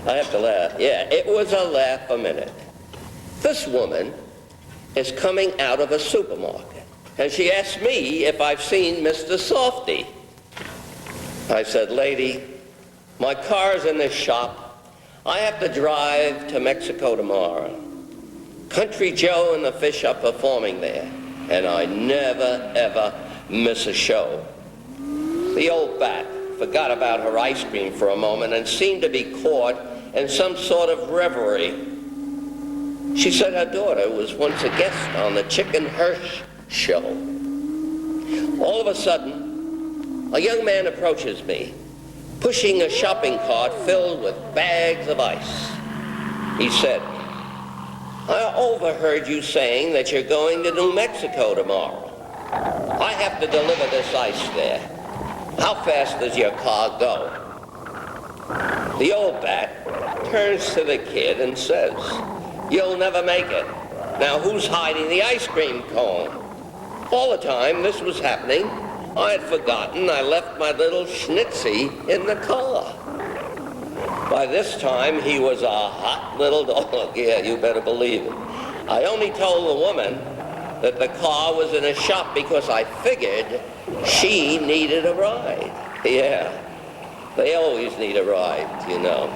I have to laugh. Yeah, it was a laugh a minute. This woman is coming out of a supermarket, and she asked me if I've seen Mr. Softy. I said, lady, my car's in the shop. I have to drive to Mexico tomorrow. Country Joe and the Fish are performing there, and I never, ever miss a show. The old bat forgot about her ice cream for a moment and seemed to be caught in some sort of reverie. She said her daughter was once a guest on the Chicken Hirsch show. All of a sudden, a young man approaches me, pushing a shopping cart filled with bags of ice. He said, I overheard you saying that you're going to New Mexico tomorrow. I have to deliver this ice there. How fast does your car go? The old bat turns to the kid and says, you'll never make it. Now who's hiding the ice cream cone? All the time this was happening, I had forgotten I left my little Schnitzy in the car. By this time, he was a hot little dog. Yeah, you better believe it. I only told the woman that the car was in a shop because I figured she needed a ride. Yeah, they always need a ride, you know.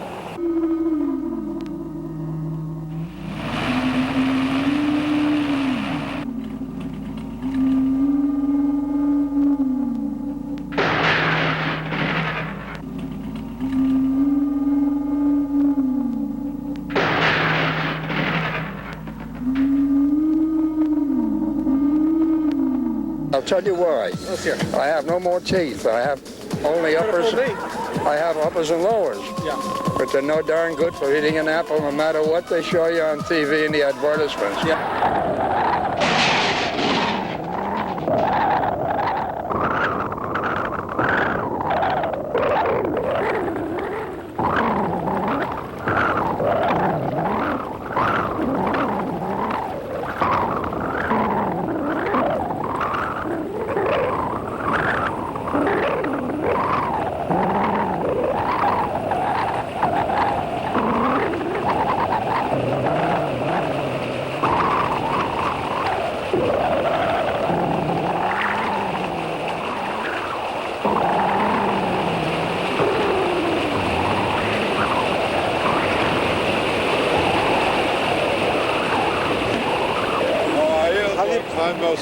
I'll tell you why. Let's hear. I have no more teeth. I have only uppers. I have uppers and lowers. Yeah. But they're no darn good for eating an apple, no matter what they show you on TV in the advertisements. Yeah.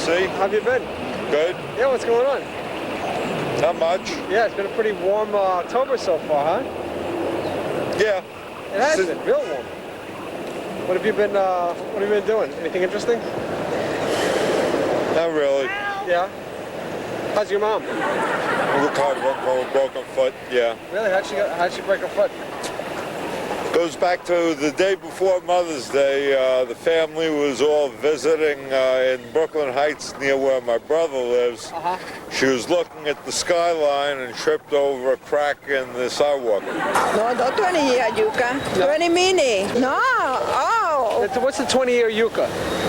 How have you been? Good. Yeah, what's going on? Not much. Yeah, it's been a pretty warm October so far, huh? Yeah. It has been real warm. What have you been doing? Anything interesting? Not really. Yeah. How's your mom? Recovered from a broken foot, yeah. Really? How'd she break her foot? Goes back to the day before Mother's Day. The family was all visiting in Brooklyn Heights near where my brother lives. Uh-huh. She was looking at the skyline and tripped over a crack in the sidewalk. No, don't 20 year yucca. No. 20 mini. No. Oh. What's the 20-year yucca?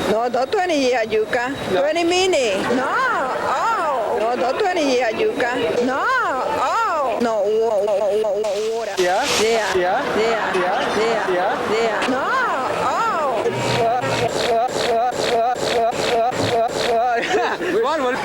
No, don't 20 year yucca. No. 20 mini. No. Oh. No, don't 20 year yucca. No. Oh. No. Water. Yeah? Yeah. Yeah? Yeah. Yeah? Yeah. Yeah? Yeah. No. Oh. Ron, what?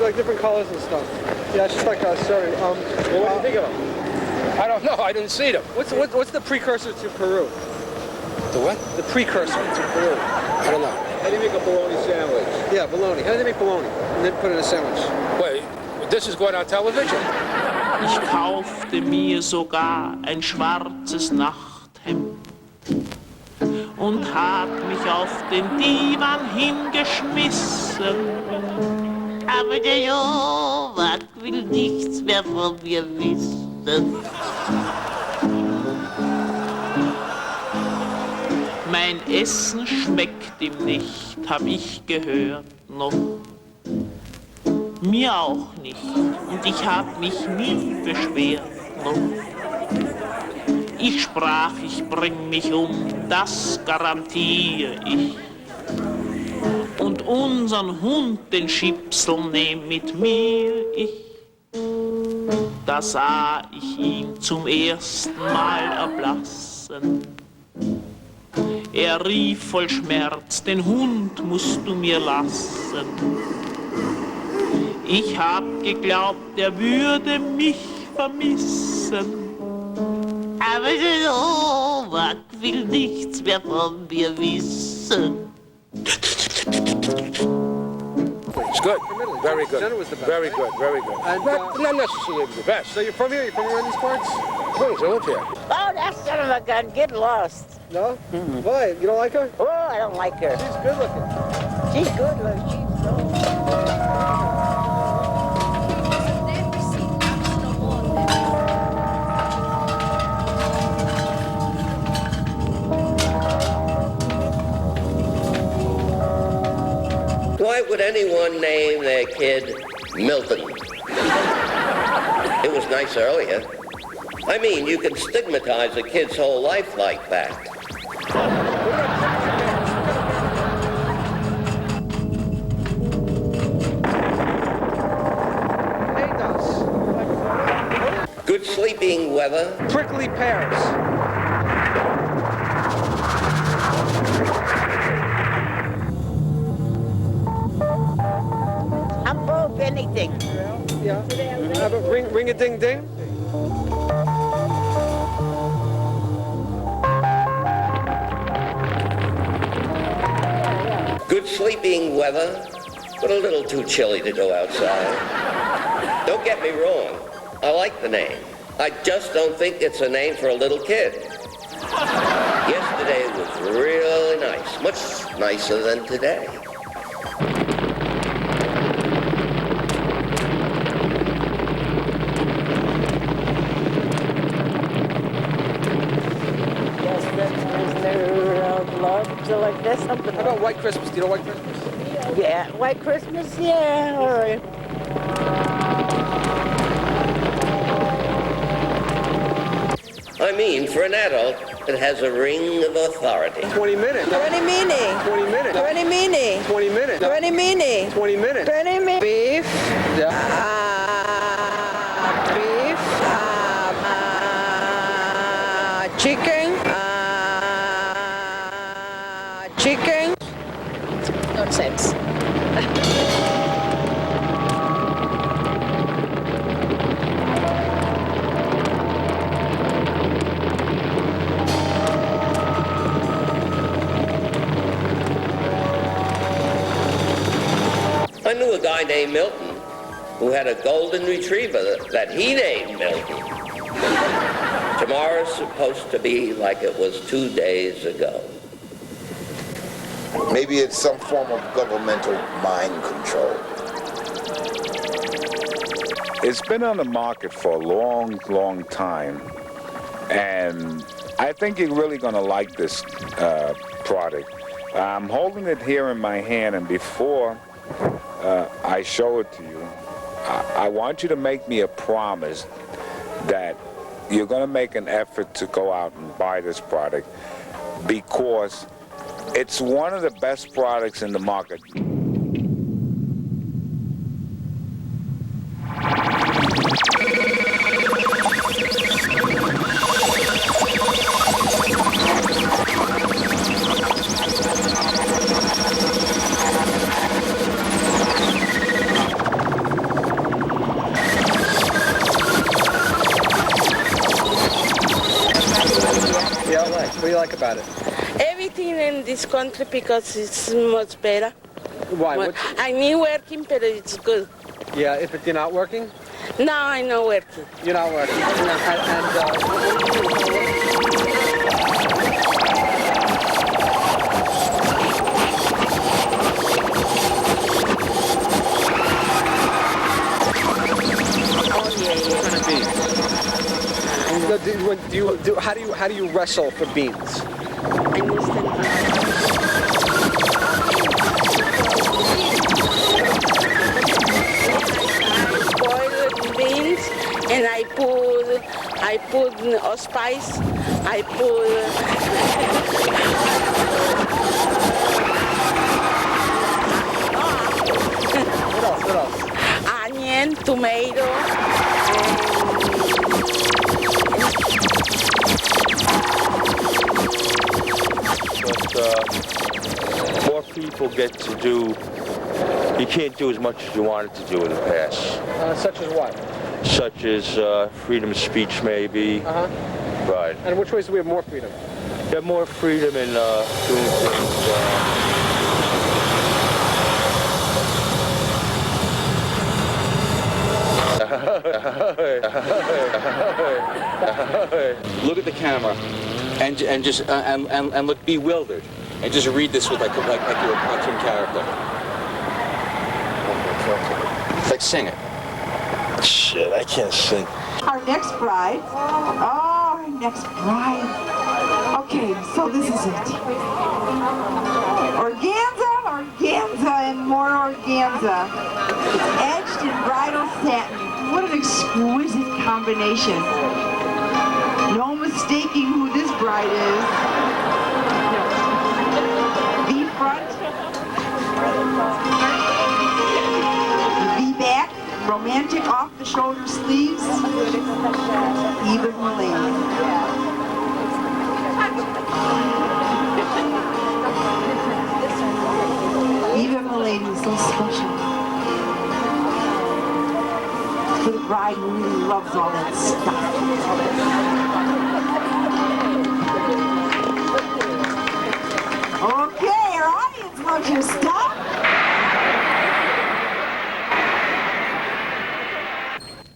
like different colors and stuff. Yeah, it's just like serving. Well, what do you think of them? I don't know. I didn't see them. What's the precursor to Peru? The what? The precursor to Peru. I don't know. How do you make a bologna sandwich? Yeah, bologna. How do they make bologna? And then put it in a sandwich. Wait, this is going on television? Ich kaufte mir sogar ein schwarzes Nachthemd und hab mich auf den Divan hingeschmissen. Aber der Jowak will nichts mehr von mir wissen. Mein Essen schmeckt ihm nicht, hab ich gehört noch. Mir auch nicht, und ich hab mich nie beschwert noch. Ich sprach, ich bring mich um, das garantiere ich. Und unseren Hund, den Schipsel, nehm mit mir ich. Da sah ich ihn zum ersten Mal erblassen. Er rief voll Schmerz, den Hund musst du mir lassen. Ich hab geglaubt, er würde mich vermissen. Aber der Jowak will nichts mehr von mir wissen. It's good. Very good. Jenna was the best, Very right? good, very good. And, Not necessarily the best. So you're from here? You're from around these parts? Well, I live here. Oh, that son of a gun, get lost. No? Why? You don't like her? Oh, I don't like her. She's good looking. She's good, look, she's so... Why would anyone name their kid Milton? It was nice earlier. I mean, you can stigmatize a kid's whole life like that. Good sleeping weather. Prickly pears. I'm broke anything. Yeah. How about ring a ding ding? Good sleeping weather, but a little too chilly to go outside. Don't get me wrong. I like the name. I just don't think it's a name for a little kid. Yesterday was really nice, much nicer than today. Yes, Christmas, no love, so like this. How about White Christmas? Do you know White Christmas? Yeah, White Christmas, yeah, all right. I mean, for an adult, it has a ring of authority. 20 minutes. 20 minutes. 20 minutes. 20 minutes. 20 minutes. 20 minutes. 20 minutes. 20 minutes. Beef. Yeah. Beef. Chicken. Chicken. Nonsense. I knew a guy named Milton who had a golden retriever that he named Milton. Tomorrow's supposed to be like it was 2 days ago. Maybe it's some form of governmental mind control. It's been on the market for a long, long time, and I think you're really going to like this product. I'm holding it here in my hand, and before I show it to you, I want you to make me a promise that you're going to make an effort to go out and buy this product, because it's one of the best products in the market. LA? What do you like about it? Everything in this country because it's much better. Why? I need working, but it's good. Yeah, if you're not working? No, I'm not working. You're not working. How do you wrestle for beans? And I put spice. I put what else? Onion, tomato. But more people get to do. You can't do as much as you wanted to do in the past. Such as what? Such as freedom of speech, maybe. Right. And which ways do we have more freedom? You have more freedom in doing things. Look at the camera, and just and look bewildered, and just read this with like you're a cartoon character. Like sing it. Shit, I can't sing. Our next bride. Oh, our next bride. Okay, so this is it. Organza, organza, and more organza. It's edged in bridal satin. What an exquisite combination. No mistaking who this bride is. V front. V back. Romantic off-the-shoulder sleeves, even Malay. Even Malay is so special. For the bride who really loves all that stuff. Okay, our audience loves your stuff.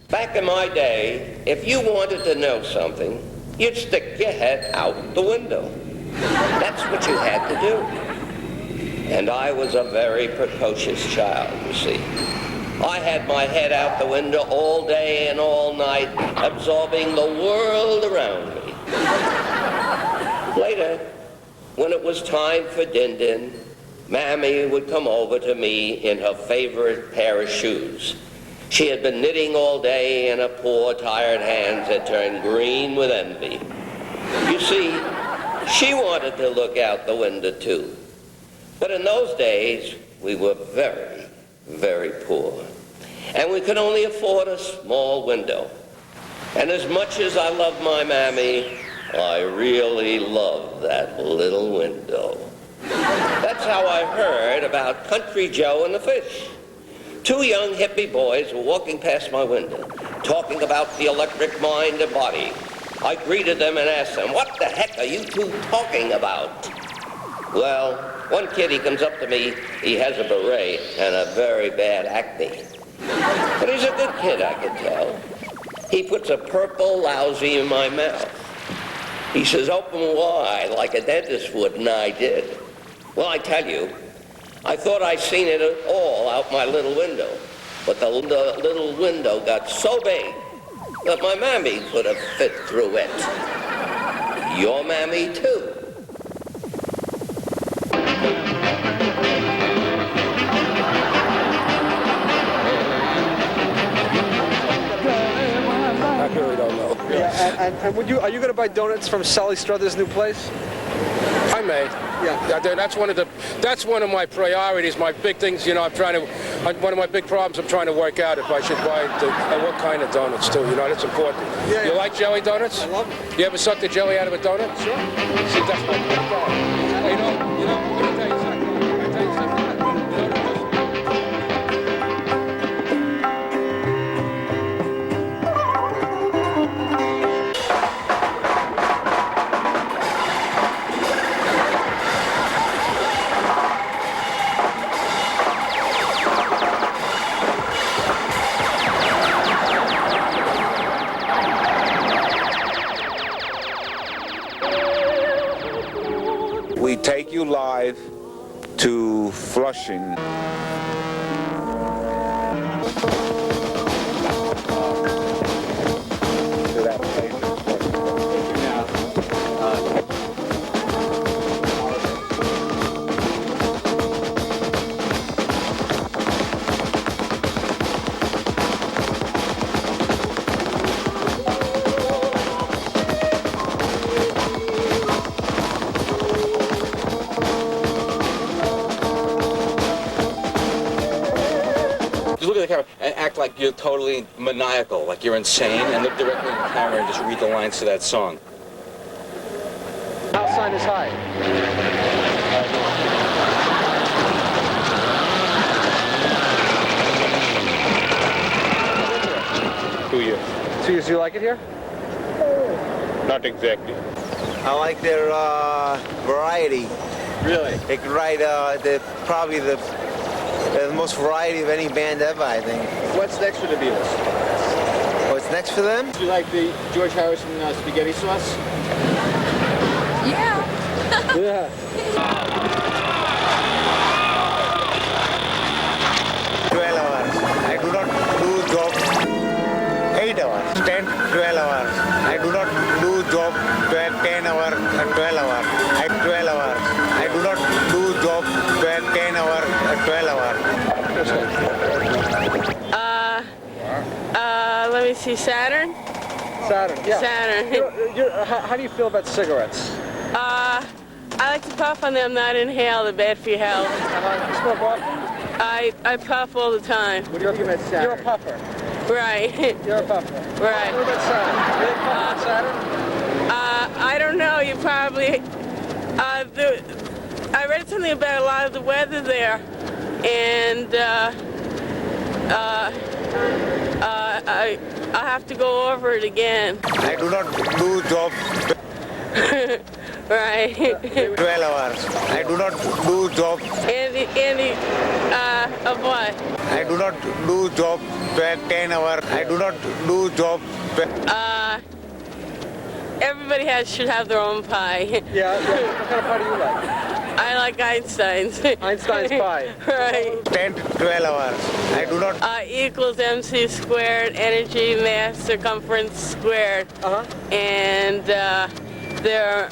Back in my day, if you wanted to know something, you'd stick your head out the window. That's what you had to do. And I was a very precocious child, you see. I had my head out the window all day and all night, absorbing the world around me. Later, when it was time for din-din, Mammy would come over to me in her favorite pair of shoes. She had been knitting all day, and her poor, tired hands had turned green with envy. You see, she wanted to look out the window, too. But in those days, we were very, very poor. And we could only afford a small window. And as much as I loved my Mammy, I really loved that little window. That's how I heard about Country Joe and the fish. Two young hippie boys were walking past my window, talking about the electric mind and body. I greeted them and asked them, "What the heck are you two talking about?" Well, one kid, he comes up to me, he has a beret and a very bad acne. But he's a good kid, I can tell. He puts a purple lousy in my mouth. He says, "Open wide, like a dentist would," and I did. Well, I tell you, I thought I'd seen it all out my little window. But the little window got so big that my Mammy could have fit through it. Your Mammy, too. I really don't know. Yeah, and are you going to buy donuts from Sally Struthers' new place? I may. Yeah. That's one of my priorities, my big things. You know, one of my big problems I'm trying to work out if I should buy and what kind of donuts too. You know, that's important. Yeah, you like jelly donuts? I love them. You ever suck the jelly out of a donut? Sure. See, that's my big problem. You know, let me tell you something. We take you live to Flushing. To that place in Flushing. Just look at the camera and act like you're totally maniacal, like you're insane, and look directly in the camera and just read the lines to that song. House sign is high. Two years. 2 years. Do you like it here? Not exactly. I like their variety. Really? They could write probably the most variety of any band ever, I think. What's next for the Beatles? What's next for them? Do you like the George Harrison spaghetti sauce? Yeah. Yeah. 12 hours. I do not do job 8 hours, 10, 12 hours. I do not do job 10 hours, 12 hours. 12 hours. I do not do job 10 hours, 12 hours. Let me see, Saturn? Saturn, yeah. Saturn. How do you feel about cigarettes? I like to puff on them, not inhale. They're bad for your health. You smoke often? I puff all the time. What do you think about Saturn? You're a puffer. Right. You're a puffer. Right. What about Saturn? You like puffing on Saturn? I don't know. You probably... I read something about a lot of the weather there, and I have to go over it again. I do not do job Right. 12 hours. I do not do job. Andy, of what? I do not do job 10 hours. I do not do job. Everybody should have their own pie. Yeah. What kind of pie do you like? I like Einstein's. Einstein's pie. Right. 10 to 12 hours. I do not. Equals MC squared, energy, mass, circumference squared. And there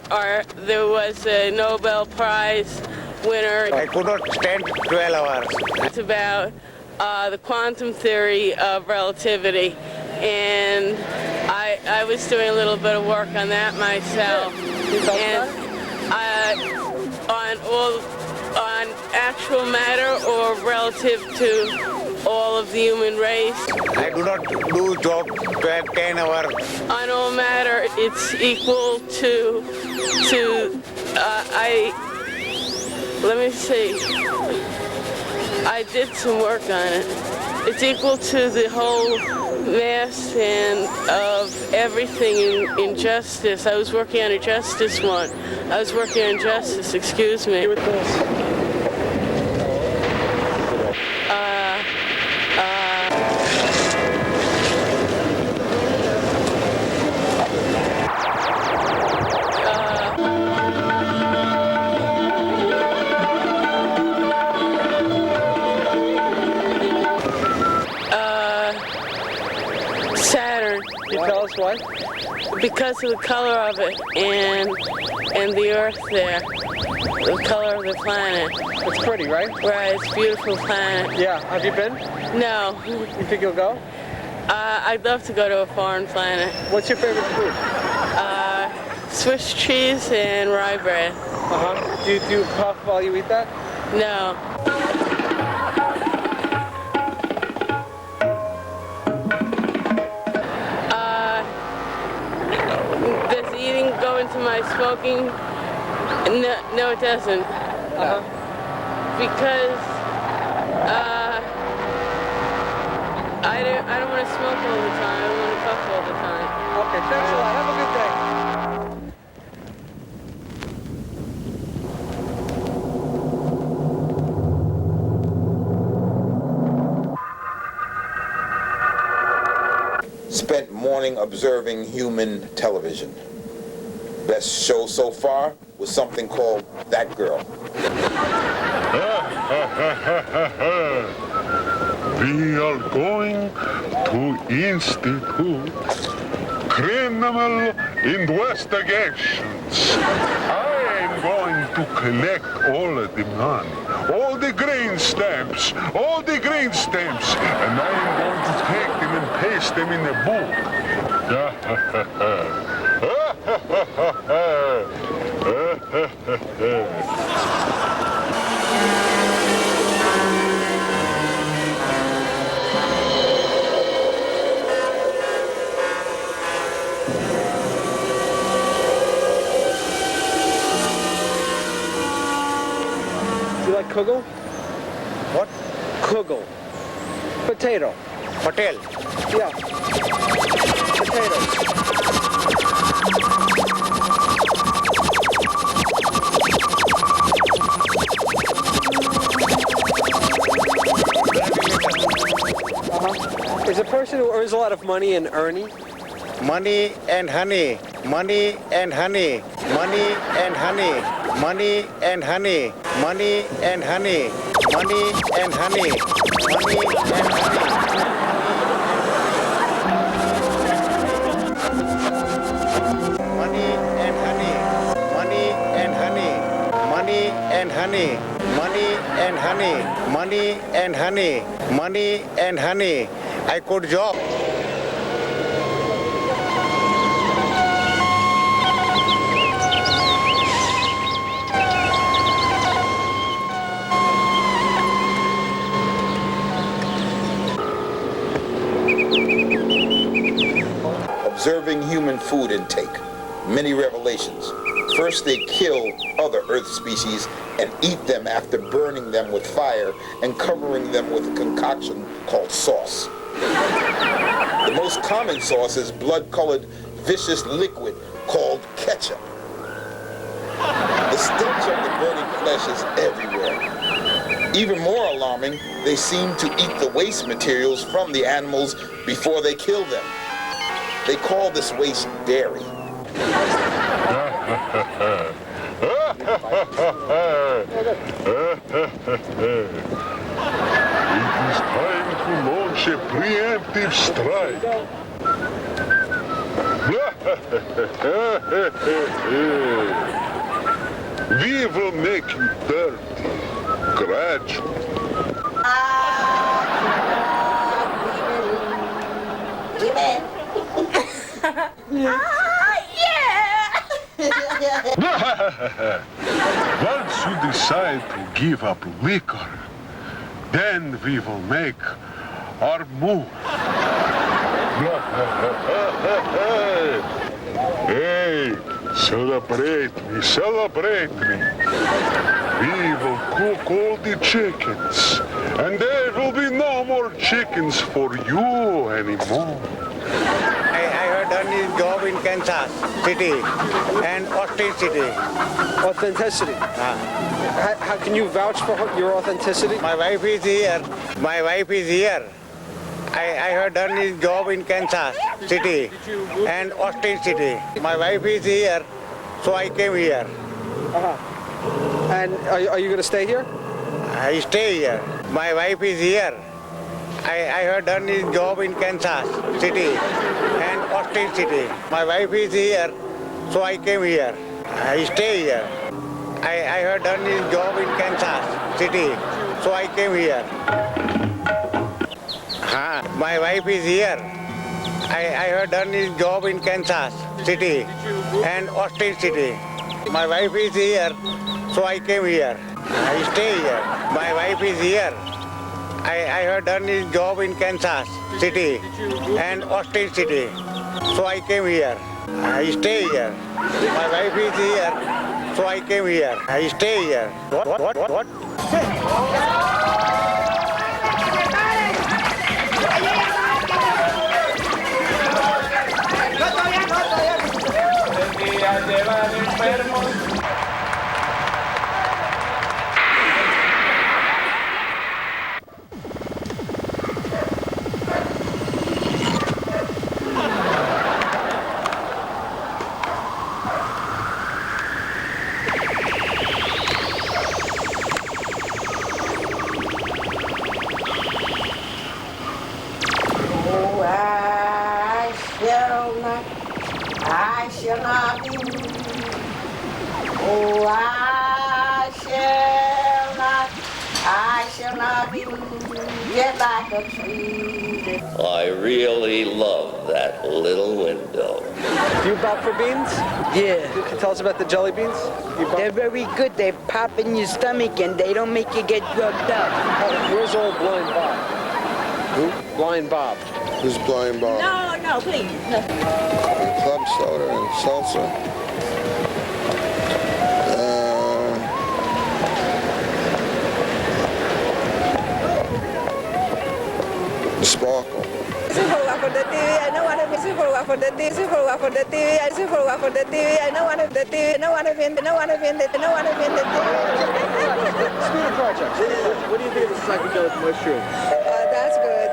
was a Nobel Prize winner. I could not stand 12 hours. It's about the quantum theory of relativity. And I was doing a little bit of work on that myself. And on actual matter or relative to all of the human race. I do not do job 10 hours. On all matter, it's equal to let me see. I did some work on it. It's equal to the whole mass and of everything in justice. I was working on a justice one. I was working on justice, excuse me. Saturn. Can you tell us why? Because of the color of it and the Earth there, the color of the planet. It's pretty, right? Right, it's a beautiful planet. Yeah. Have you been? No. You think you'll go? I'd love to go to a foreign planet. What's your favorite food? Swiss cheese and rye bread. Do you puff while you eat that? No. Does eating go into my smoking? No, it doesn't. Because I don't want to smoke all the time. I want to puff all the time. Okay, thanks a lot. Have a good day. Spent morning observing human television. best show so far was something called That Girl. We are going to institute criminal investigations. I am going to collect all of the money, all the green stamps, and I am going to take them and paste them in the You like kugel? What? Kugel. Potato. Hotel. Yeah. Potato. Is a person who earns a lot of money an Ernie? Money and honey. Money and honey. Money and honey. Money and honey. Money and honey. Money and honey. Money and honey. Money and honey. Money and honey. Money and honey. Money and honey. Money and honey. Money and honey. I could job. Observing human food intake. Many revelations. First they kill other Earth species and eat them after burning them with fire and covering them with a concoction called sauce. The most common sauce is blood-colored, vicious liquid called ketchup. The stench of the burning flesh is everywhere. Even more alarming, they seem to eat the waste materials from the animals before they kill them. They call this waste dairy. It is time to launch a preemptive strike. We will make you dirty gradually. Once you decide to give up liquor, then we will make our move. Hey, celebrate me. We will cook all the chickens, and there will be no more chickens for you anymore. I have done his job in Kansas City and Austin City. Authenticity. How can you vouch for your authenticity? My wife is here. I have done his job in Kansas City and Austin City. My wife is here, so I came here. And are you going to stay here? I stay here. My wife is here. I have done his job in Kansas City and Austin City. My wife is here, so I came here. I stay here. I have done his job in Kansas City, so I came here. My wife is here. I have done his job in Kansas City and Austin City. My wife is here, so I came here. I stay here. My wife is here. I have done his job in Kansas City and Austin City, so I came here. I stay here. My wife is here, so I came here. I stay here. What? like a tree. I really love that little window. Do you bop for beans? Yeah. Can you tell us about the jelly beans? They're very good. They pop in your stomach and they don't make you get drugged up. Where's old Blind Bob? Who? Blind Bob. Who's Blind Bob? No, please. No. Club soda and salsa. Sparkle. This is for the TV. I don't want to miss it for the TV. This is for the TV. This is for the TV. I don't want to the TV. I don't want to be in the. I don't want to be in the. I don't want to be in the. Student project. What do you think of the psychedelic mushroom? That's good.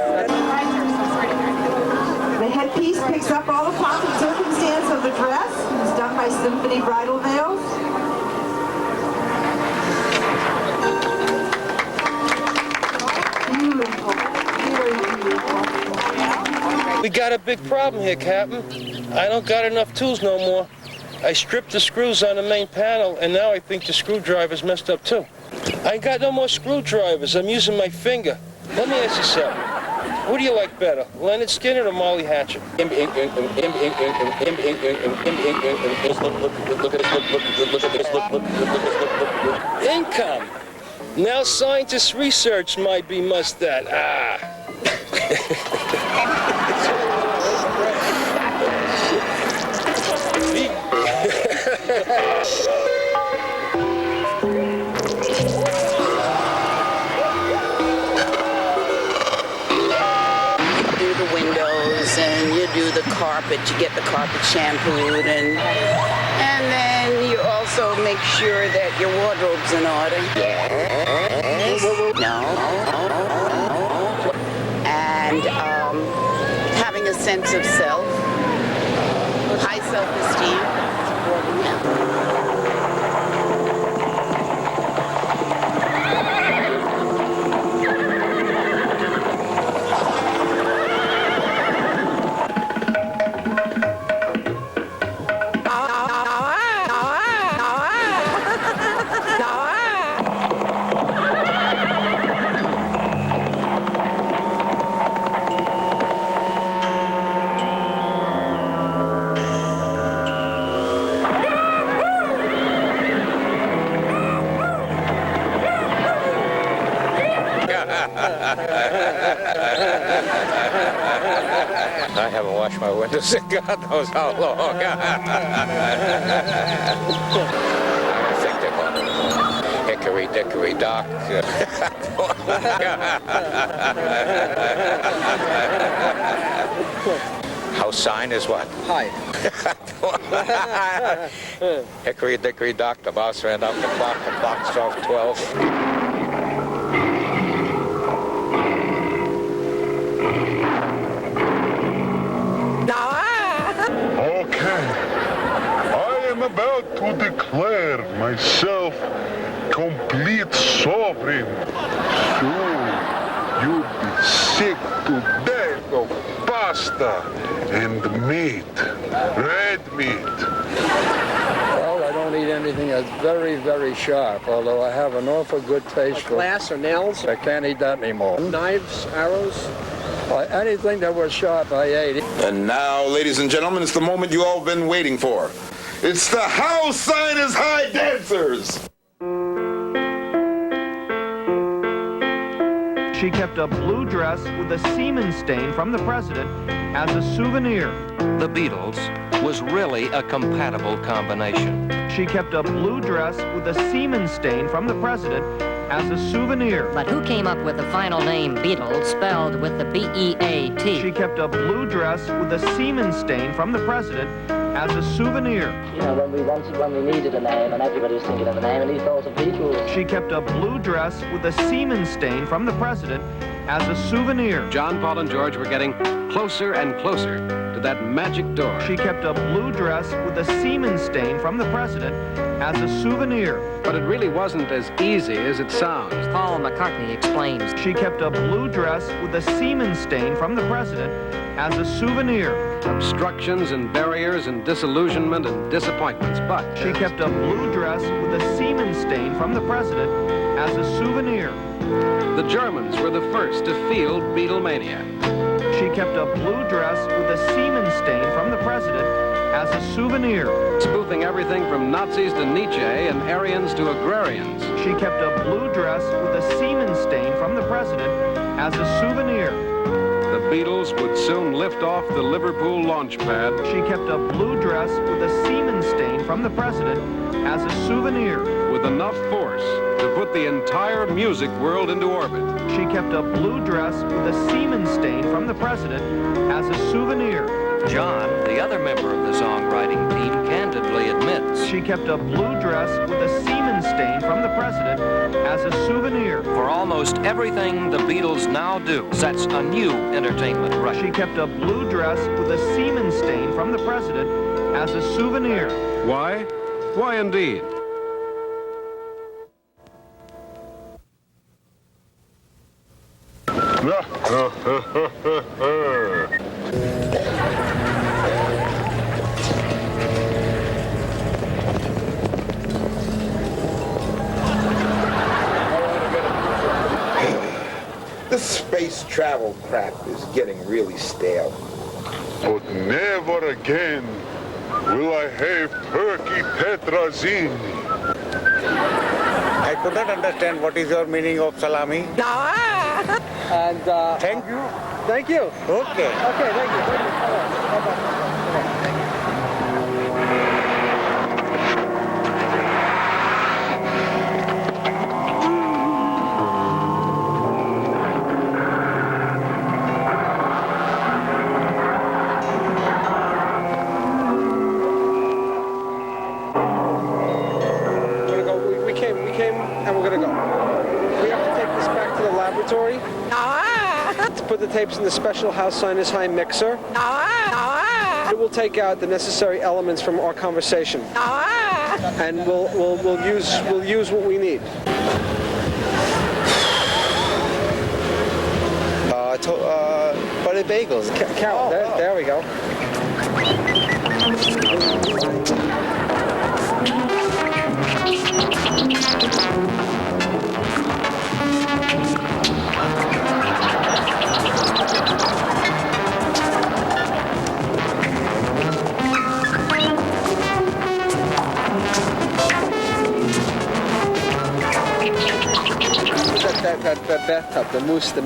The headpiece picks up all the pomp and circumstance of the dress. It's done by Symphony Bridal Veils. Beautiful. Very beautiful. We got a big problem here, Captain. I don't got enough tools no more. I stripped the screws on the main panel, and now I think the screwdriver's messed up too. I ain't got no more screwdrivers. I'm using my finger. Let me ask you something. Who do you like better, Leonard Skinner or Molly Hatchet? Look at this. Income. Now scientists' research might be must that. And you do the carpet, you get the carpet shampooed, and then you also make sure that your wardrobe's in order. Yes. No. And having a sense of self, high self-esteem. I haven't washed my windows in God knows how long. I think they're going hickory dickory dock. House sign is what? Hi. Hickory dickory dock, the mouse ran up the clock struck 12. Okay. I am about to declare myself complete sovereign. Soon you'll be sick to death of pasta and meat, red meat. Well, I don't eat anything that's very, very sharp, although I have an awful good taste for glass or nails. I can't eat that anymore. Knives, arrows. Anything that was sharp, I ate. And now, ladies and gentlemen, it's the moment you all been waiting for. It's the House Sign is High Dancers! She kept a blue dress with a semen stain from the president as a souvenir. The Beatles was really a compatible combination. She kept a blue dress with a semen stain from the president as a souvenir. But who came up with the final name Beatles spelled with the B-E-A-T? She kept a blue dress with a semen stain from the president as a souvenir. You know, when we needed a name and everybody was thinking of a name and he thought of Beatles. She kept a blue dress with a semen stain from the president as a souvenir. John, Paul, and George were getting closer and closer to that magic door. She kept a blue dress with a semen stain from the president as a souvenir. But it really wasn't as easy as it sounds. Paul McCartney explains. She kept a blue dress with a semen stain from the president as a souvenir. obstructions and barriers and disillusionment and disappointments, but She kept a blue dress with a semen stain from the president as a souvenir. the Germans were the first to field Beatlemania. She kept a blue dress with a semen stain from the president as a souvenir. Spoofing everything from Nazis to Nietzsche and Aryans to agrarians. She kept a blue dress with a semen stain from the president as a souvenir. The Beatles would soon lift off the Liverpool launch pad. She kept a blue dress with a semen stain from the president as a souvenir. With enough force to put the entire music world into orbit. She kept a blue dress with a semen stain from the president as a souvenir. John, the other member of the songwriting team, candidly admits She kept a blue dress with a semen stain from the president as a souvenir. for almost everything the Beatles now do sets a new entertainment record. She kept a blue dress with a semen stain from the president as a souvenir. Why? Why indeed? This space travel crap is getting really stale. But never again will I have turkey tetrazzini. I could not understand what is your meaning of salami. And Thank you. thank you. Okay. Okay, thank you. Bye-bye. We're gonna go. We came, and we're gonna go. We have to take this back to the laboratory to put the tapes in the special House Sinus-High mixer. It will take out the necessary elements from our conversation, and we'll use what we need. Butter bagels. Carol, there we go. That bathtub, the moose in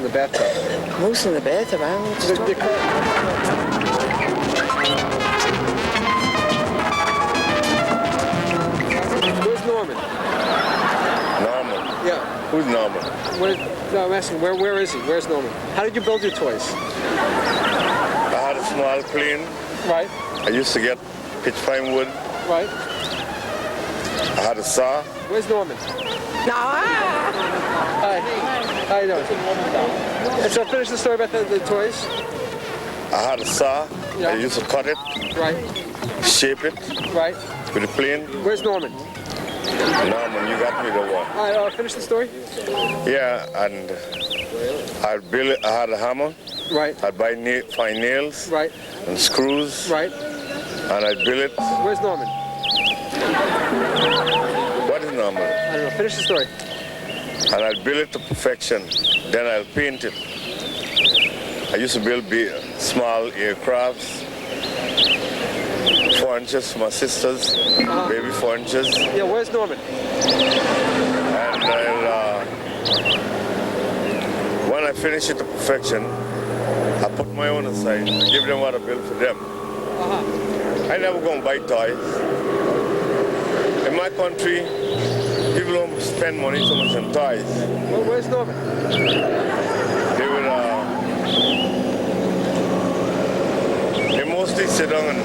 the bathtub. Moose in the bathtub? I don't know what you're talking about. Where's Norman? Norman? Yeah. Who's Norman? No, I'm asking, where is he? Where's Norman? How did you build your toys? I had a small plane. Right. I used to get pitch pine wood. Right. I had a saw. Where's Norman? Hi. How you doing? And so finish the story about the toys. I had a saw. Yeah. I used to cut it. Right. Shape it. Right. With a plane. Where's Norman? Norman, you got me the one. All right, finish the story. Yeah, and I had a hammer. Right. I'd find nails. Right. And screws. Right. And I'd build it. Where's Norman? What is Norman? I don't know. Finish the story. And I'll build it to perfection. Then I'll paint it. I used to build small aircrafts, furnitures for my sisters, baby furnitures. Yeah, where's Norman? And I'll, when I finish it to perfection, I put my own aside. I give them what I built for them. I never go and buy toys. In my country, people don't spend money so much on toys. Well, where's Norman? They will, they mostly sit down and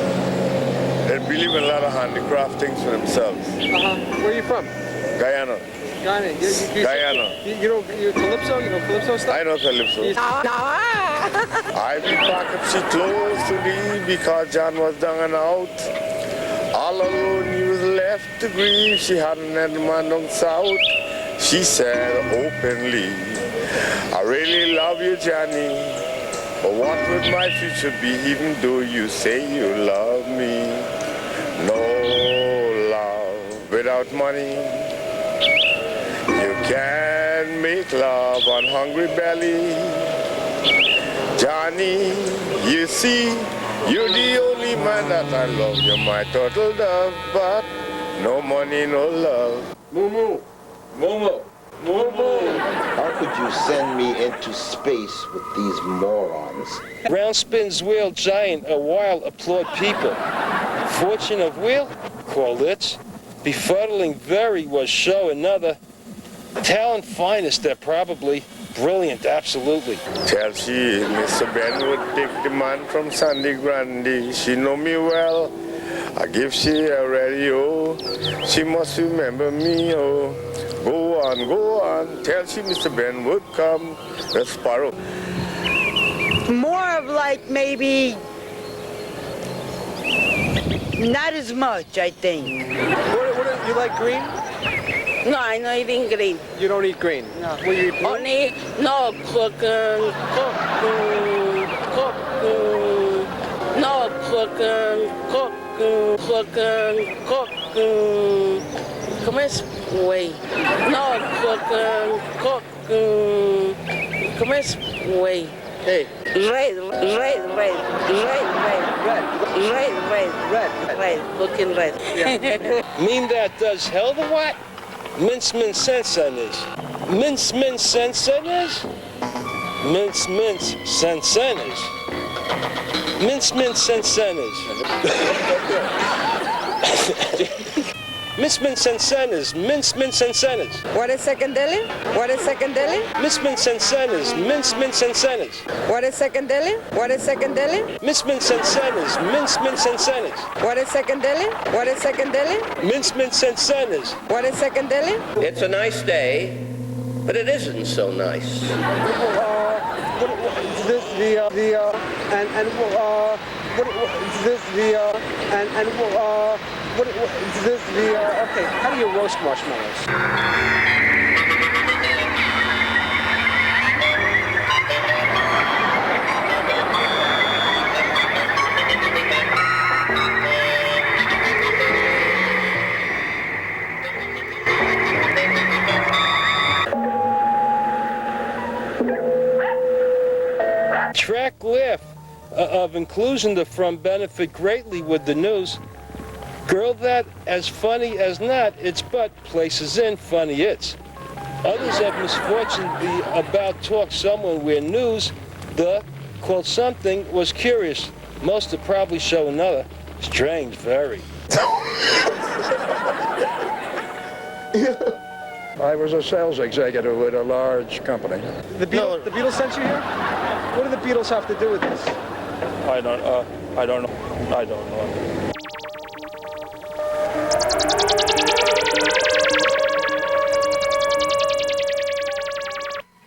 they believe in a lot of handicraft things for themselves. Where are you from? Guyana. Guyana. Guyana. You Calypso? You know Calypso stuff? I know Calypso. I be back up, she close to thee because John was down and out. All alone he was left to grieve. She had another man down south. She said openly, I really love you, Johnny. But what would my future be even though you say you love me? No love without money. You can make love on hungry belly. Johnny, you see, you're the only man that I love. You're my turtle dove, but no money, no love. Moo moo. Moo moo. Moo moo. How could you send me into space with these morons? Round spins wheel giant, a while applaud people. Fortune of wheel, call it. Befuddling very was show another. Talent finest, they're probably. Brilliant, absolutely. Tell she, Mr. Ben would take the man from Sandy Grande. She know me well. I give she a radio. She must remember me, oh. Go on. Tell she Mr. Ben would come. The Sparrow. More of like maybe not as much, I think. You like green? No, I'm not eating green. You don't eat green? No. Will you eat blue? Only, no, cooking. No, cooking. Come here, wait. No, cooking. Come here, wait. Hey. Red. Looking red. Mean that does hell the what? Mince sense on this. Mince sense on this? Mince sense on this. Mince sense on this. Mince sense. What is second deli? What is second deli? Mince sense. Mince sense. What is second deli? What is second deli? Mince sense. What is second deli? What is second deli? Mince sense. What is second deli? It's a nice day, but it isn't so nice. Okay, how do you roast marshmallows? Track left of inclusion to from benefit greatly with the news. Girl that, as funny as not, it's but places in funny it's. Others of misfortune be about talk someone where news, the, quote something, was curious. Most will probably show another. Strange, very. I was a sales executive with a large company. The Beatles sent you here? What do the Beatles have to do with this? I don't know.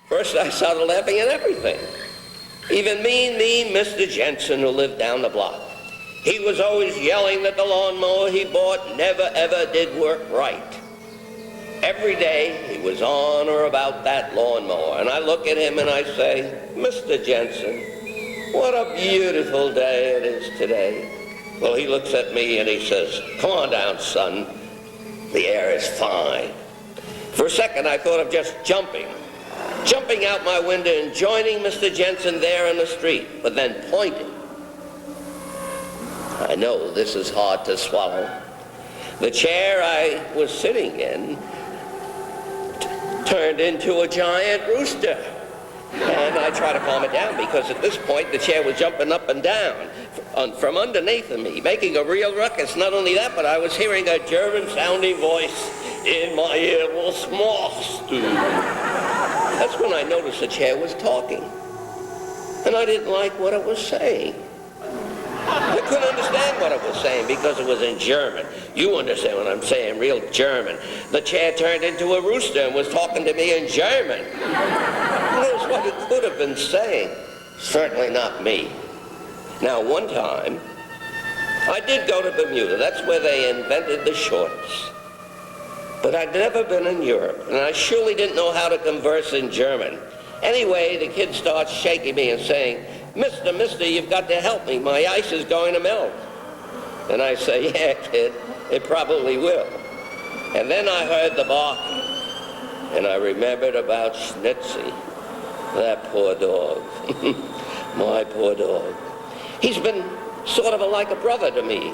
First, I started laughing at everything. Even mean Mr. Jensen who lived down the block. He was always yelling that the lawnmower he bought never ever did work right. Every day he was on or about that lawnmower, and I look at him and I say, Mr. Jensen, what a beautiful day it is today. Well, he looks at me and he says, come on down, son. The air is fine. For a second, I thought of just jumping out my window and joining Mr. Jensen there in the street, but then pointing. I know this is hard to swallow. The chair I was sitting in turned into a giant rooster. And I tried to calm it down because at this point the chair was jumping up and down from underneath of me, making a real ruckus. Not only that, but I was hearing a German-sounding voice in my ear. Was machst du? That's when I noticed the chair was talking. And I didn't like what it was saying. I couldn't understand what it was saying because it was in German. You understand what I'm saying, real German. The chair turned into a rooster and was talking to me in German. Who knows what it could have been saying? Certainly not me. Now, one time, I did go to Bermuda. That's where they invented the shorts. But I'd never been in Europe, and I surely didn't know how to converse in German. Anyway, the kid starts shaking me and saying, Mister, you've got to help me. My ice is going to melt. And I say, yeah, kid, it probably will. And then I heard the barking. And I remembered about Schnitzy, that poor dog. My poor dog. He's been sort of like a brother to me,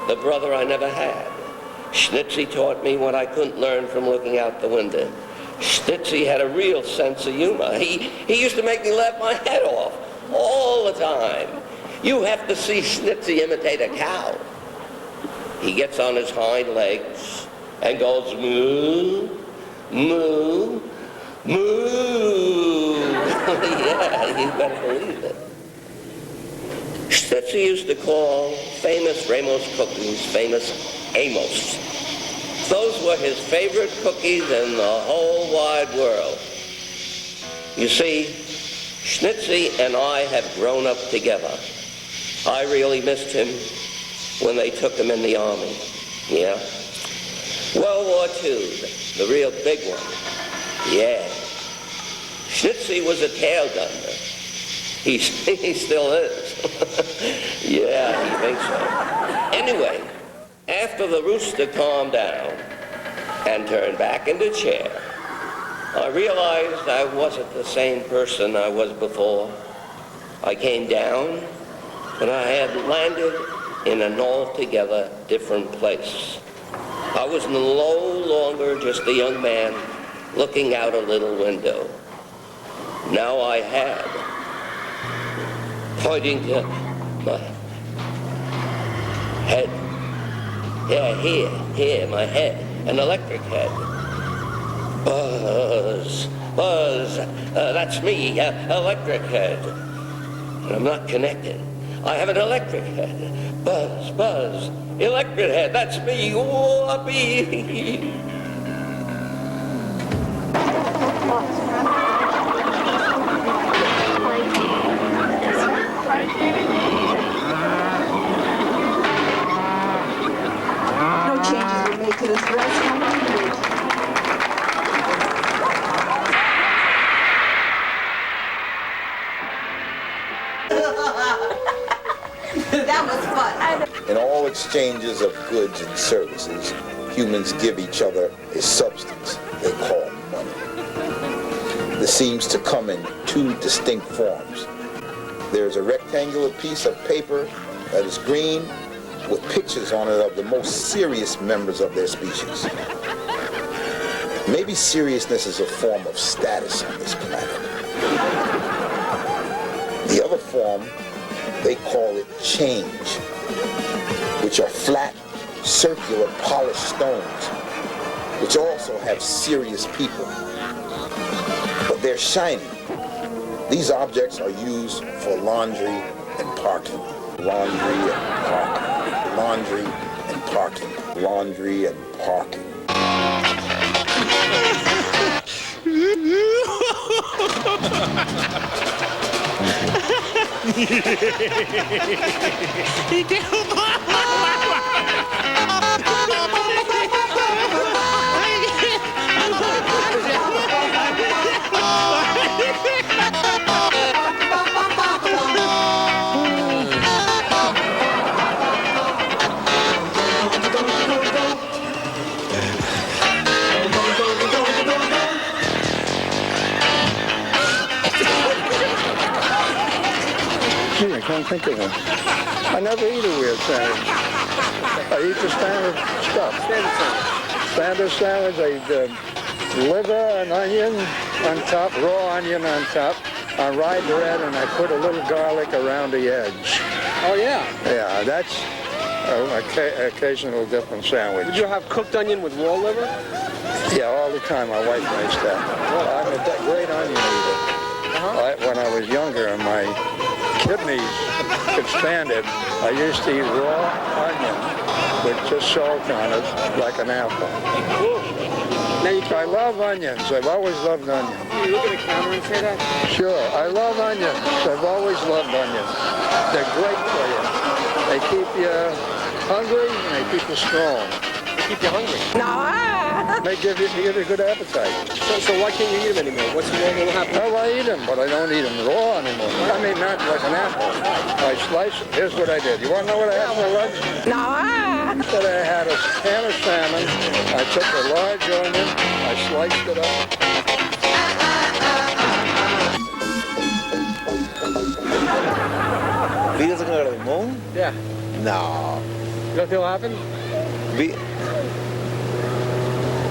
the brother I never had. Schnitzy taught me what I couldn't learn from looking out the window. Schnitzy had a real sense of humor. He used to make me laugh my head off all the time. You have to see Schnitzy imitate a cow. He gets on his hind legs and goes moo, moo, moo. Yeah, you better believe it. Schnitzy used to call famous Ramos cookies famous Amos. Those were his favorite cookies in the whole wide world. You see, Schnitzy and I have grown up together. I really missed him when they took him in the army. Yeah. World War II, the real big one. Yeah. Schnitzy was a tail gunner. He still is. Yeah, he thinks so. Anyway, after the rooster calmed down and turned back in the chair, I realized I wasn't the same person I was before. I came down, but I had landed in an altogether different place. I was no longer just a young man looking out a little window. Now I had, pointing to my head. Yeah, here, my head, an electric head. Buzz, that's me, electric head. And I'm not connected. I have an electric head. Buzz, electric head, that's me, whoopee. No changes were made to this dress. That was fun. In all exchanges of goods and services, humans give each other a substance they call money. This seems to come in two distinct forms. There is a rectangular piece of paper that is green with pictures on it of the most serious members of their species. Maybe seriousness is a form of status on this planet. The other form, they call it change, which are flat, circular, polished stones, which also have serious people. But they're shiny. These objects are used for laundry and parking. Laundry and parking. Laundry and parking. Laundry and parking. Gee, I can't think of one. I never eat a weird sandwich. I eat the standard stuff. Standard sandwich. I eat liver and onion on top, raw onion on top, on rye bread, and I put a little garlic around the edge. Oh, yeah? Yeah, that's an occasional different sandwich. Would you have cooked onion with raw liver? Yeah, all the time. My wife makes that. I'm a great onion eater. When I was younger and my kidneys expanded, I used to eat raw onion with just salt on it, like an apple. Now I love onions. I've always loved onions. You look at the camera and say that? Sure. I love onions. I've always loved onions. They're great for you. They keep you hungry and they keep you strong. They keep you hungry. No. May give you a good appetite. So why can't you eat them anymore? What will happen? Well, I eat them, but I don't eat them raw anymore. I mean, not like an apple. I slice it. Here's what I did. You want to know what I had for lunch? No. That I had a can of salmon. I took a large onion. I sliced it up. Beatles are going to go to the moon? Yeah. No. You don't think it'll happen?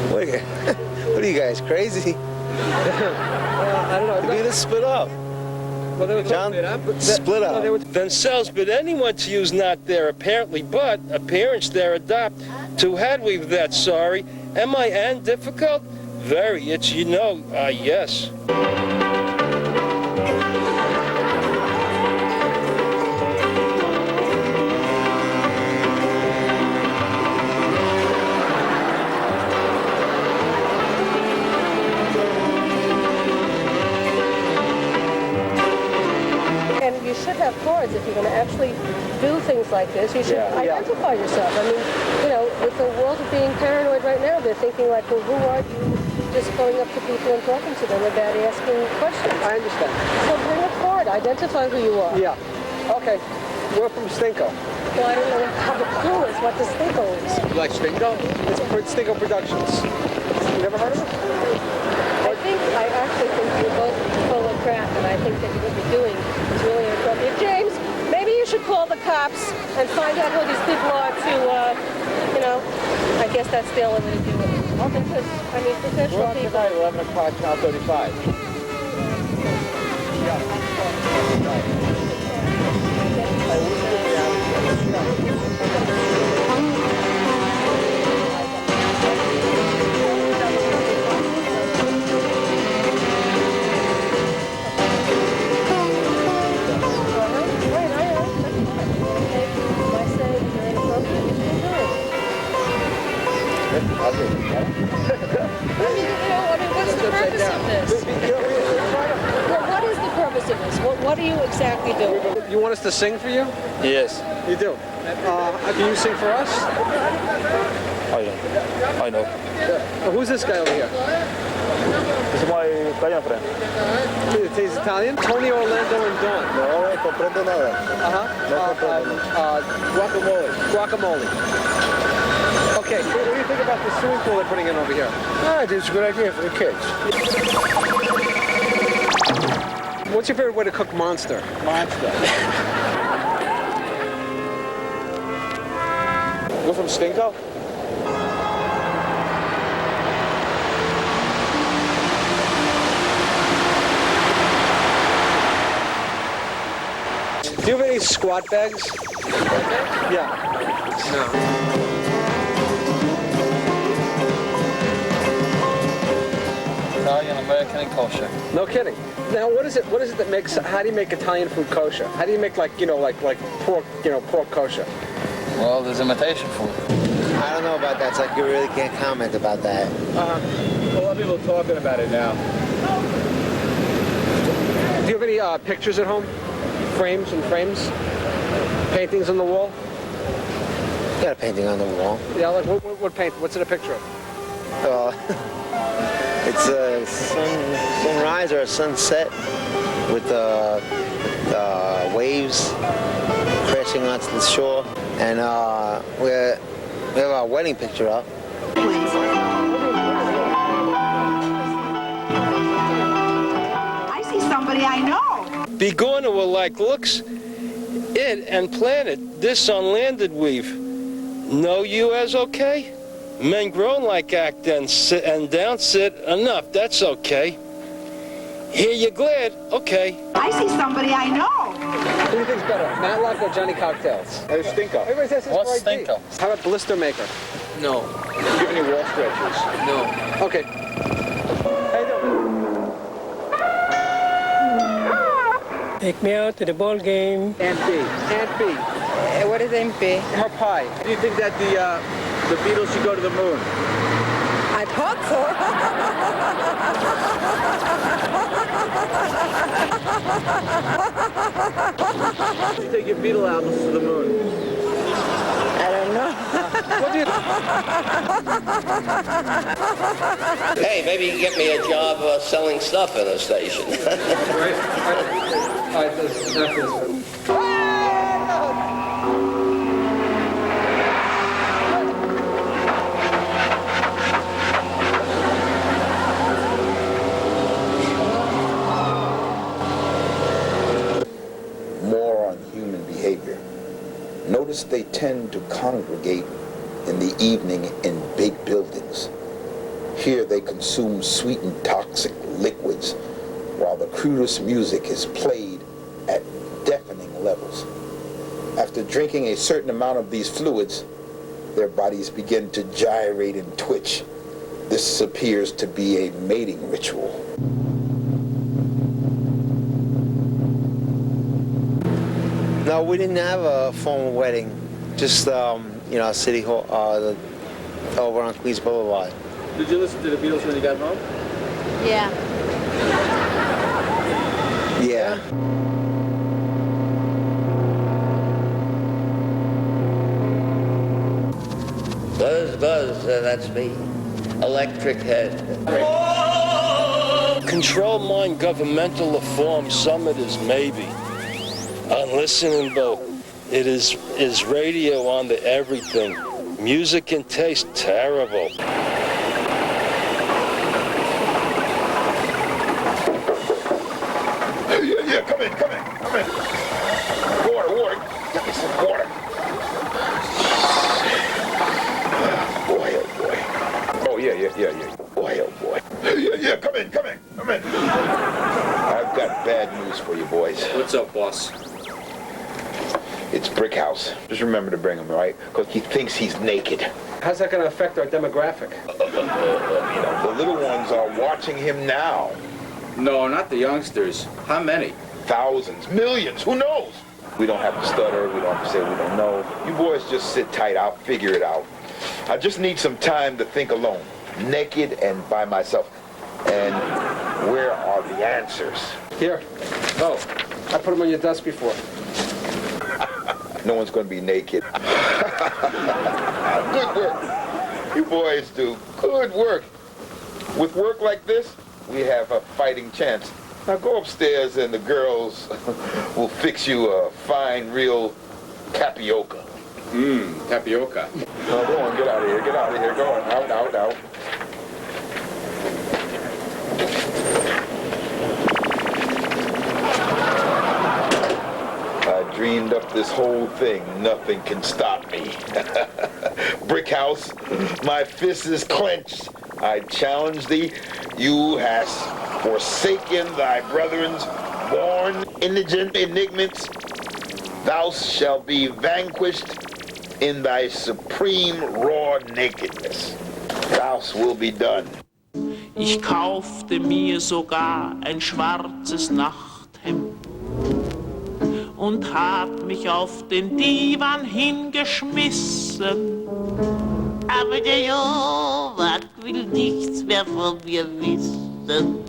What are you guys, crazy? I don't know. The Beatles split up. Well, they were John, split up. split up. Themselves, but anyone to use not there apparently, but appearance there adopt. To had we that sorry. M-I-N, difficult? Very, it's, yes. You should have cards if you're going to actually do things like this. You should identify yourself. I mean, with the world being paranoid right now, they're thinking like, well, who are you? Just going up to people and talking to them about asking questions. I understand. So bring a card. Identify who you are. Yeah. Okay. We're from Stinko. Well, I don't know how the clue is what the Stinko is. You like Stinko? It's Stinko Productions. You never heard of it? I actually think you're both full of crap, and I think that what you're doing is really inappropriate. James, maybe you should call the cops and find out who these people are to, I guess that's the only way to do it. Because, potential Well, people... tonight, 11 o'clock, Channel 35. What's the purpose of this? Well, what is the purpose of this? What do you exactly do? You want us to sing for you? Yes. You do? Do you sing for us? I know. Who's this guy over here? This is my Italian friend. He's Italian? Tony, Orlando, and Dawn. No comprendo nada. Guacamole. Okay, what do you think about the swimming pool they're putting in over here? I think it's a good idea for the kids. What's your favorite way to cook Monster? Monster. You're from Stinko? Do you have any squat bags? Yeah. No. Italian, American, and kosher. No kidding. Now, what is it that makes? How do you make Italian food kosher? How do you make like pork, pork kosher? Well, there's imitation food. I don't know about that, so I really can't comment about that. A lot of people are talking about it now. Do you have any pictures at home? Frames? Paintings on the wall? Got a painting on the wall. Yeah, like what paint? What's it a picture of? It's a sunrise or a sunset with waves crashing onto the shore, and we have our wedding picture up. I see somebody I know. Be going to looks it and planet this unlanded weave. Know you as okay? Men grown like act and sit and down sit enough, that's okay. Hear you glad, okay. I see somebody I know. Who do you think's better, Matlock or Johnny Cocktails? Hey, Stinko. Everybody says it's What's right Stinko? How about Blister Maker? No. Do you have any wall stretchers? No. Okay. How you doing? Take me out to the ball game. Aunt B. What is MP? Her pie. Do you think that the Beatles should go to the moon? I thought so. You take your Beatle albums to the moon. I I don't know. Hey, maybe you can get me a job selling stuff in a station. More on human behavior. Notice they tend to congregate in the evening in big buildings. Here they consume sweet and toxic liquids, while the crudest music is played at deafening levels. After drinking a certain amount of these fluids, their bodies begin to gyrate and twitch. This appears to be a mating ritual. No, we didn't have a formal wedding. Just, City Hall, over on Queens Boulevard. Did you listen to the Beatles when you got home? Yeah. Yeah. Buzz, buzz, that's me. Electric Head. Control mind governmental reform summit is maybe. On listening vote. It is radio on the everything. Music and taste terrible. Yeah, come in. Water. Get me some water. Boy, oh boy. Oh, yeah. Boy, oh boy. Yeah, come in. I've got bad news for you boys. What's up, boss? It's Brickhouse. Just remember to bring him, right? Because he thinks he's naked. How's that going to affect our demographic? The little ones are watching him now. No, not the youngsters. How many? Thousands, millions, who knows? We don't have to stutter, we don't have to say we don't know. You boys just sit tight, I'll figure it out. I just need some time to think alone, naked and by myself. And where are the answers? Here. Oh, I put them on your desk before. No one's going to be naked. Good work. You boys do good work. With work like this, we have a fighting chance. Now go upstairs and the girls will fix you a fine, real tapioca. Tapioca. Now go on, get out of here. Go on, out. I dreamed up this whole thing. Nothing can stop me. Brickhouse, my fist is clenched. I challenge thee. You hast forsaken thy brethrens, born indigent enigments. Thou shalt be vanquished in thy supreme raw nakedness. Thou will be done. Ich kaufte mir sogar ein schwarzes Nachthemd und hab mich auf den Divan hingeschmissen. Aber der Jowak will nichts mehr von mir wissen.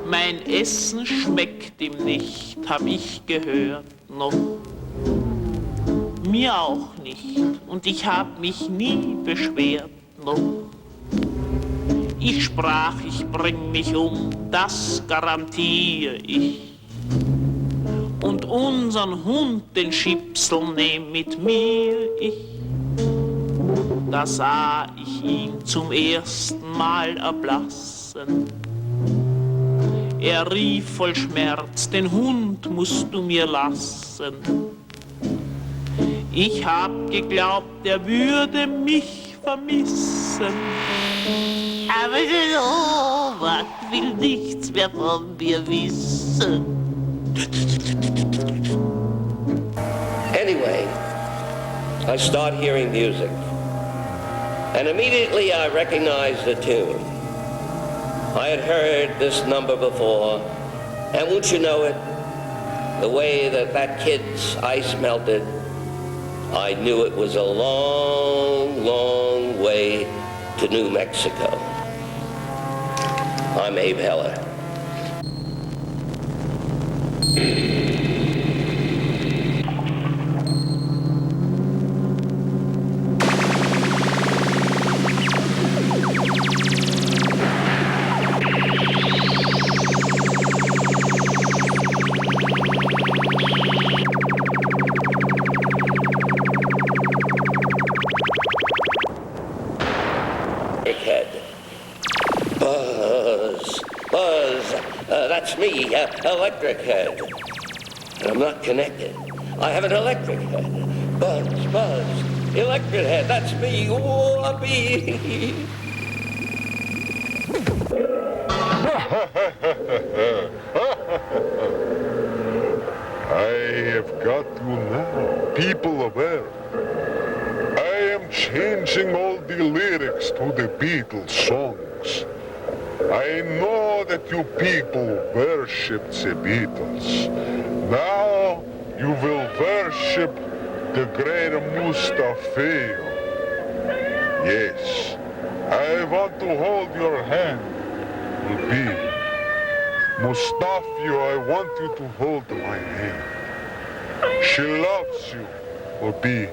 Mein Essen schmeckt ihm nicht, hab ich gehört noch. Mir auch nicht, und ich hab mich nie beschwert noch. Ich sprach, ich bring mich um, das garantiere ich. Und unseren Hund, den Schipsel, nehm mit mir ich. Da sah ich ihn zum ersten Mal erblassen. Er rief voll Schmerz, den Hund musst du mir lassen. Ich hab geglaubt, er würde mich vermissen. Aber der Jowak will nichts mehr von mir wissen. Anyway, I start hearing music. And immediately I recognized the tune. I had heard this number before, and won't you know it, the way that kid's ice melted, I knew it was a long, long way to New Mexico. I'm Abe Heller. me, electric head. And I'm not connected. I have an electric head. Buzz, buzz. Electric head, that's me. Whoopee. I have got you now, people of Earth. I am changing all the lyrics to the Beatles songs. I know that you people worship the Beatles. Now you will worship the great Mustafio. Yes, I want to hold your hand. Will be Mustafio, I want you to hold my hand. She loves you, will be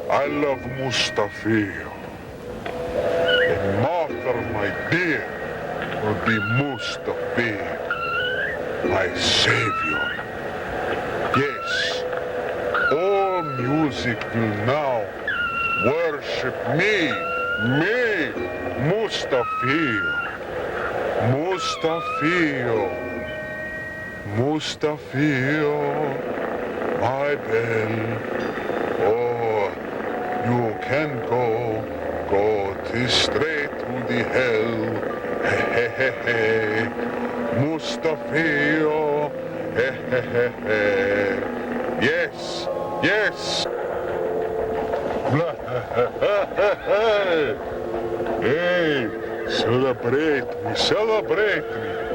I love Mustafio. And Martha, my dear, will be Mustafio, my savior. Yes, all music will now worship me, Mustafio. Mustafio, Mustafio, my bell. Oh, you can go straight to the hell. Hey, hey, hey, Mustafio, hey, hey, hey. Yes, yes. Hey, celebrate me, celebrate me.